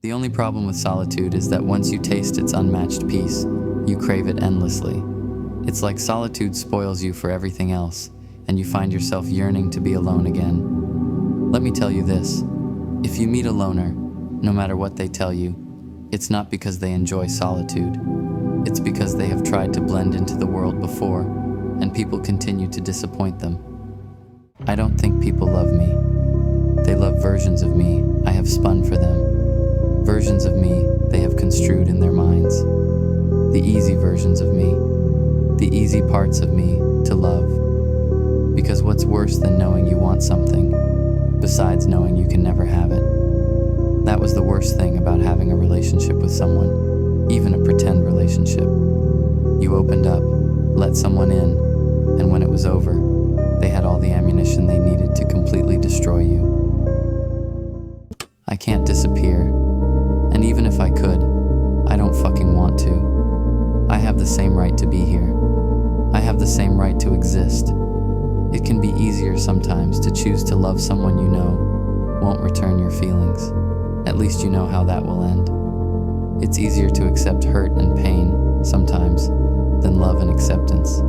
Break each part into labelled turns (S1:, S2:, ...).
S1: The only problem with solitude is that once you taste its unmatched peace, you crave it endlessly. It's like solitude spoils you for everything else, and you find yourself yearning to be alone again. Let me tell you this, if you meet a loner, no matter what they tell you, it's not because they enjoy solitude. It's because they have tried to blend into the world before, and people continue to disappoint them. I don't think people love me. They love versions of me I have spun for them. Versions of me they have construed in their minds. The easy versions of me. The easy parts of me to love. Because what's worse than knowing you want something, besides knowing you can never have it? That was the worst thing about having a relationship with someone, even a pretend relationship. You opened up, let someone in, and when it was over, they had all the ammunition they needed to completely destroy you. I can't disappear, and even if I could, I don't fucking want to. I have the same right to be here. I have the same right to exist. It can be easier sometimes to choose to love someone you know won't return your feelings. At least you know how that will end. It's easier to accept hurt and pain, sometimes, than love and acceptance.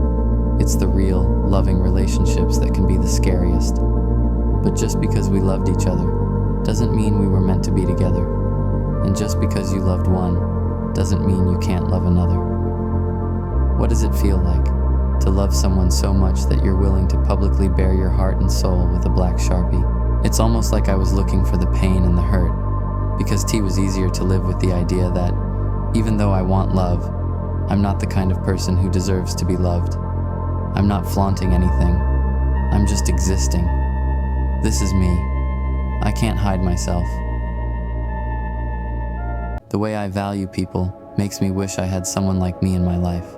S1: It's the real, loving relationships that can be the scariest. But just because we loved each other doesn't mean we were meant to be together. And just because you loved one doesn't mean you can't love another. What does it feel like to love someone so much that you're willing to publicly bare your heart and soul with a black Sharpie? It's almost like I was looking for the pain and the hurt, because T was easier to live with the idea that, even though I want love, I'm not the kind of person who deserves to be loved. I'm not flaunting anything. I'm just existing. This is me. I can't hide myself. The way I value people makes me wish I had someone like me in my life.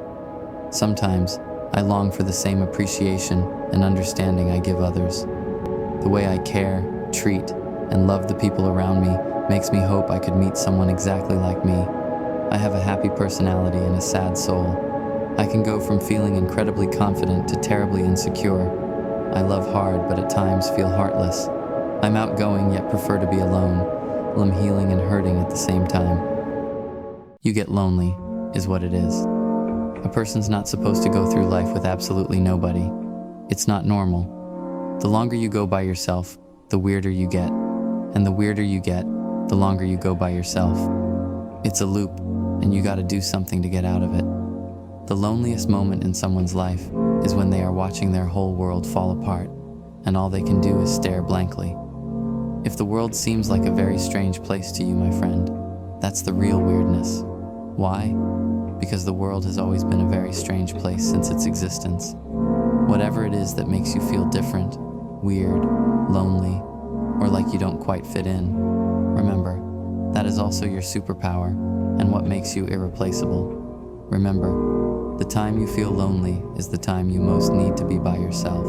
S1: Sometimes, I long for the same appreciation and understanding I give others. The way I care, treat, and love the people around me makes me hope I could meet someone exactly like me. I have a happy personality and a sad soul. I can go from feeling incredibly confident to terribly insecure. I love hard, but at times feel heartless. I'm outgoing yet prefer to be alone, while I'm healing and hurting at the same time. You get lonely, is what it is. A person's not supposed to go through life with absolutely nobody. It's not normal. The longer you go by yourself, the weirder you get. And the weirder you get, the longer you go by yourself. It's a loop, and you gotta do something to get out of it. The loneliest moment in someone's life is when they are watching their whole world fall apart, and all they can do is stare blankly. If the world seems like a very strange place to you, my friend, that's the real weirdness. Why? Because the world has always been a very strange place since its existence. Whatever it is that makes you feel different, weird, lonely, or like you don't quite fit in, remember, that is also your superpower and what makes you irreplaceable. Remember, the time you feel lonely is the time you most need to be by yourself.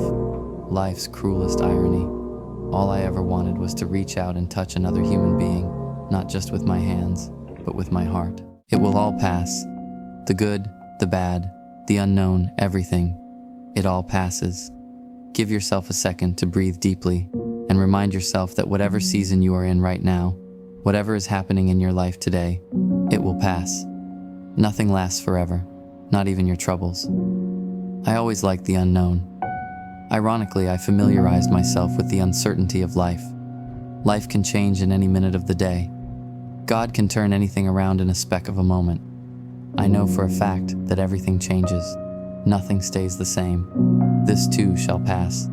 S1: Life's cruelest irony. All I ever wanted was to reach out and touch another human being, not just with my hands, but with my heart. It will all pass. The good, the bad, the unknown, everything. It all passes. Give yourself a second to breathe deeply and remind yourself that whatever season you are in right now, whatever is happening in your life today, it will pass. Nothing lasts forever, not even your troubles. I always liked the unknown. Ironically, I familiarized myself with the uncertainty of life. Life can change in any minute of the day. God can turn anything around in a speck of a moment. I know for a fact that everything changes. Nothing stays the same. This too shall pass.